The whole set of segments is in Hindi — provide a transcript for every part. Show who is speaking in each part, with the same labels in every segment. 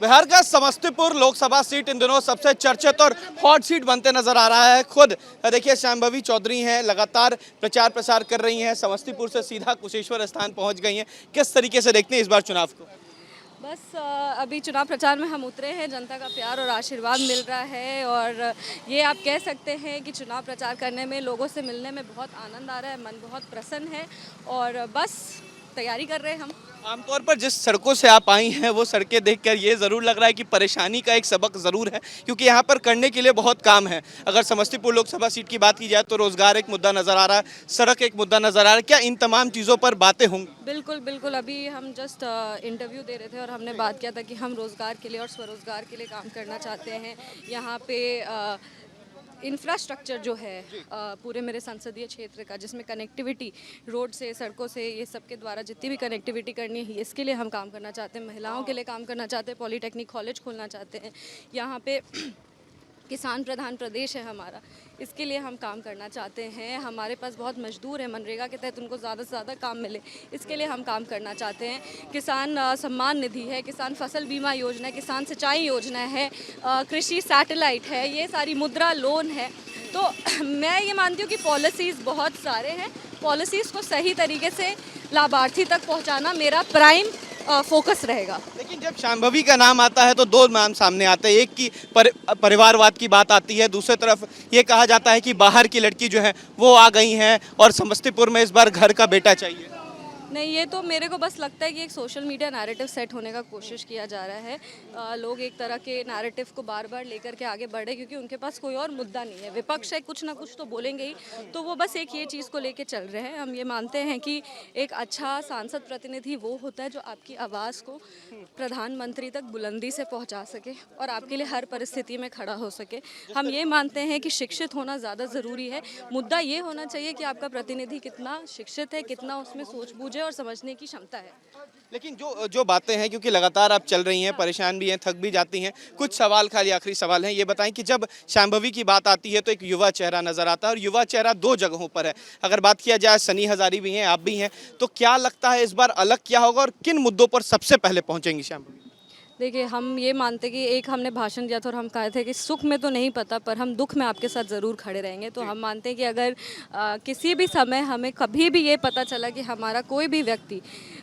Speaker 1: बिहार का समस्तीपुर लोकसभा सीट इन दिनों सबसे चर्चित और हॉट सीट बनते नजर आ रहा है। खुद देखिए शांभवी चौधरी हैं, लगातार प्रचार प्रसार कर रही हैं, समस्तीपुर से सीधा कुशेश्वर स्थान पहुंच गई हैं। किस तरीके से देखते हैं इस बार चुनाव को?
Speaker 2: बस अभी चुनाव प्रचार में हम उतरे हैं, जनता का प्यार और आशीर्वाद मिल रहा है और ये आप कह सकते हैं कि चुनाव प्रचार करने में, लोगों से मिलने में बहुत आनंद आ रहा है, मन बहुत प्रसन्न है और बस तैयारी कर रहे हैं हम।
Speaker 1: आमतौर पर जिस सड़कों से आप आई हैं वो सड़कें देखकर ये ज़रूर लग रहा है कि परेशानी का एक सबक ज़रूर है, क्योंकि यहाँ पर करने के लिए बहुत काम है। अगर समस्तीपुर लोकसभा सीट की बात की जाए तो रोजगार एक मुद्दा नज़र आ रहा है, सड़क एक मुद्दा नज़र आ रहा है। क्या इन तमाम चीज़ों पर बातें होंगी?
Speaker 2: बिल्कुल बिल्कुल, अभी हम जस्ट इंटरव्यू दे रहे थे और हमने बात किया था कि हम रोज़गार के लिए और स्वरोज़गार के लिए काम करना चाहते हैं। यहाँ पे इंफ्रास्ट्रक्चर जो है पूरे मेरे संसदीय क्षेत्र का, जिसमें कनेक्टिविटी रोड से, सड़कों से, ये सब के द्वारा जितनी भी कनेक्टिविटी करनी है, इसके लिए हम काम करना चाहते हैं। महिलाओं के लिए काम करना चाहते हैं, पॉलीटेक्निक कॉलेज खोलना चाहते हैं। यहाँ पे किसान प्रधान प्रदेश है हमारा, इसके लिए हम काम करना चाहते हैं। हमारे पास बहुत मजदूर हैं, मनरेगा के तहत उनको ज़्यादा से ज़्यादा काम मिले, इसके लिए हम काम करना चाहते हैं। किसान सम्मान निधि है, किसान फसल बीमा योजना है, किसान सिंचाई योजना है, कृषि सैटेलाइट है, ये सारी मुद्रा लोन है। तो मैं ये मानती हूँ कि पॉलिसीज़ बहुत सारे हैं, पॉलिसीज़ को सही तरीके से लाभार्थी तक पहुँचाना मेरा प्राइम फोकस रहेगा।
Speaker 1: लेकिन जब शांभवी का नाम आता है तो दो नाम सामने आते हैं। एक की परिवारवाद की बात आती है, दूसरी तरफ ये कहा जाता है कि बाहर की लड़की जो है वो आ गई हैं और समस्तीपुर में इस बार घर का बेटा चाहिए।
Speaker 2: नहीं, ये तो मेरे को बस लगता है कि एक सोशल मीडिया नैरेटिव सेट होने का कोशिश किया जा रहा है। लोग एक तरह के नैरेटिव को बार बार लेकर के आगे बढ़े, क्योंकि उनके पास कोई और मुद्दा नहीं है। विपक्ष है, कुछ ना कुछ तो बोलेंगे ही, तो वो बस एक ये चीज़ को लेके चल रहे हैं। हम ये मानते हैं कि एक अच्छा सांसद प्रतिनिधि वो होता है जो आपकी आवाज़ को प्रधानमंत्री तक बुलंदी से पहुँचा सके और आपके लिए हर परिस्थिति में खड़ा हो सके। हम ये मानते हैं कि शिक्षित होना ज़्यादा ज़रूरी है। मुद्दा ये होना चाहिए कि आपका प्रतिनिधि कितना शिक्षित है, कितना उसमें सोच बूझ और समझने की क्षमता है।
Speaker 1: लेकिन जो बातें हैं, क्योंकि लगातार आप चल रही हैं, परेशान भी हैं, थक भी जाती हैं, कुछ सवाल, खाली आखिरी सवाल हैं, ये बताएं कि जब शांभवी की बात आती है तो एक युवा चेहरा नजर आता है और युवा चेहरा दो जगहों पर है। अगर बात किया जाए, सनी हजारी भी हैं, आप भी हैं, तो क्या लगता है इस बार अलग क्या होगा और किन मुद्दों पर सबसे पहले पहुंचेंगी शांभवी?
Speaker 2: देखिए, हम ये मानते कि एक हमने भाषण दिया था और हम कहे थे कि सुख में तो नहीं पता, पर हम दुख में आपके साथ ज़रूर खड़े रहेंगे। तो हम मानते हैं कि अगर किसी भी समय हमें कभी भी ये पता चला कि हमारा कोई भी व्यक्ति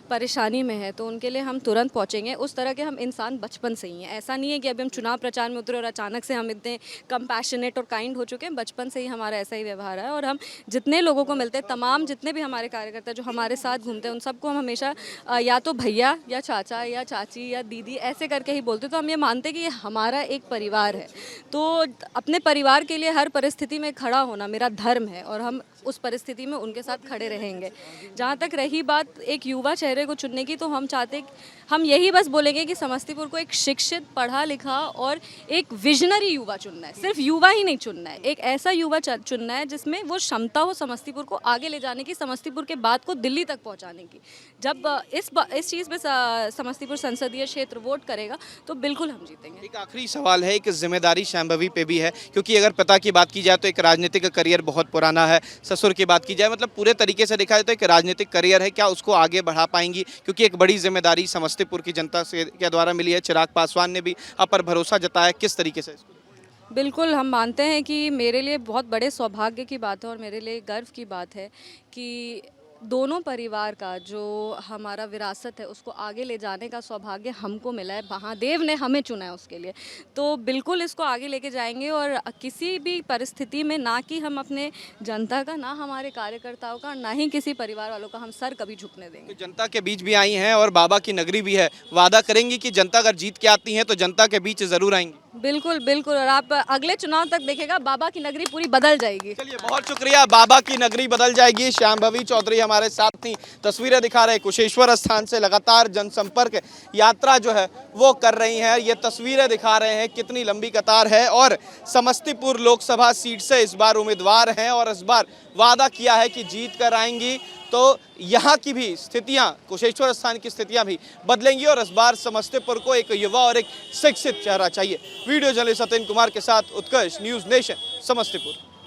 Speaker 2: परेशानी में है, तो उनके लिए हम तुरंत पहुंचेंगे। उस तरह के हम इंसान बचपन से ही हैं। ऐसा नहीं है कि अभी हम चुनाव प्रचार में उतरे और अचानक से हम इतने कंपैशनेट और काइंड हो चुके हैं। बचपन से ही हमारा ऐसा ही व्यवहार है और हम जितने लोगों को मिलते हैं, तमाम जितने भी हमारे कार्यकर्ता जो हमारे साथ घूमते हैं, उन सबको हम हमेशा या तो भैया या चाचा या चाची या दीदी ऐसे करके ही बोलते। तो हम ये मानते हैं कि ये हमारा एक परिवार है, तो अपने परिवार के लिए हर परिस्थिति में खड़ा होना मेरा धर्म है और हम उस परिस्थिति में उनके साथ खड़े रहेंगे। जहाँ तक रही बात एक युवा चेहरे को चुनने की, तो हम चाहते, हम यही बस बोलेंगे कि समस्तीपुर को एक शिक्षित, पढ़ा लिखा और एक विजनरी युवा चुनना है। सिर्फ युवा ही नहीं चुनना है, एक ऐसा युवा चुनना है जिसमें वो क्षमता हो समस्तीपुर को आगे ले जाने की, समस्तीपुर के बात को दिल्ली तक पहुँचाने की। जब इस चीज़ पर समस्तीपुर संसदीय क्षेत्र वोट करेगा तो बिल्कुल हम जीतेंगे।
Speaker 1: एक आखिरी सवाल है, एक जिम्मेदारी शांभवी पे भी है, क्योंकि अगर पिता की बात की जाए तो एक राजनीतिक करियर बहुत पुराना है, ससुर की बात की जाए, मतलब पूरे तरीके से देखा जाए तो एक राजनीतिक करियर है। क्या उसको आगे बढ़ा पाएंगी? क्योंकि एक बड़ी जिम्मेदारी समस्तीपुर की जनता के द्वारा मिली है। चिराग पासवान ने भी आप पर भरोसा जताया, किस तरीके से इसको?
Speaker 2: बिल्कुल, हम मानते हैं कि मेरे लिए बहुत बड़े सौभाग्य की बात है और मेरे लिए गर्व की बात है कि दोनों परिवार का जो हमारा विरासत है उसको आगे ले जाने का सौभाग्य हमको मिला है। महादेव ने हमें चुना है उसके लिए, तो बिल्कुल इसको आगे लेके जाएंगे और किसी भी परिस्थिति में ना कि हम अपने जनता का, ना हमारे कार्यकर्ताओं का, ना ही किसी परिवार वालों का हम सर कभी झुकने देंगे।
Speaker 1: तो जनता के बीच भी आई हैं और बाबा की नगरी भी है, वादा करेंगी कि जनता अगर जीत के आती हैं तो जनता के बीच जरूर आएंगी?
Speaker 2: बिल्कुल बिल्कुल, और आप अगले चुनाव तक देखेगा बाबा की नगरी पूरी बदल जाएगी।
Speaker 1: चलिए, बहुत शुक्रिया। बाबा की नगरी बदल जाएगी। शांभवी चौधरी हमारे साथ थी, तस्वीरें दिखा रहे कुशेश्वर स्थान से लगातार जनसंपर्क यात्रा जो है वो कर रही हैं। ये तस्वीरें दिखा रहे हैं कितनी लंबी कतार है और समस्तीपुर लोकसभा सीट से इस बार उम्मीदवार हैं और इस बार वादा किया है कि जीत कर आएंगी। तो यहाँ की भी स्थितियाँ, कुशेश्वर स्थान की स्थितियाँ भी बदलेंगी और इस बार समस्तीपुर को एक युवा और एक शिक्षित चेहरा चाहिए। वीडियो जर्नलिस्ट सत्येंद्र कुमार के साथ उत्कर्ष, न्यूज़ नेशन, समस्तीपुर।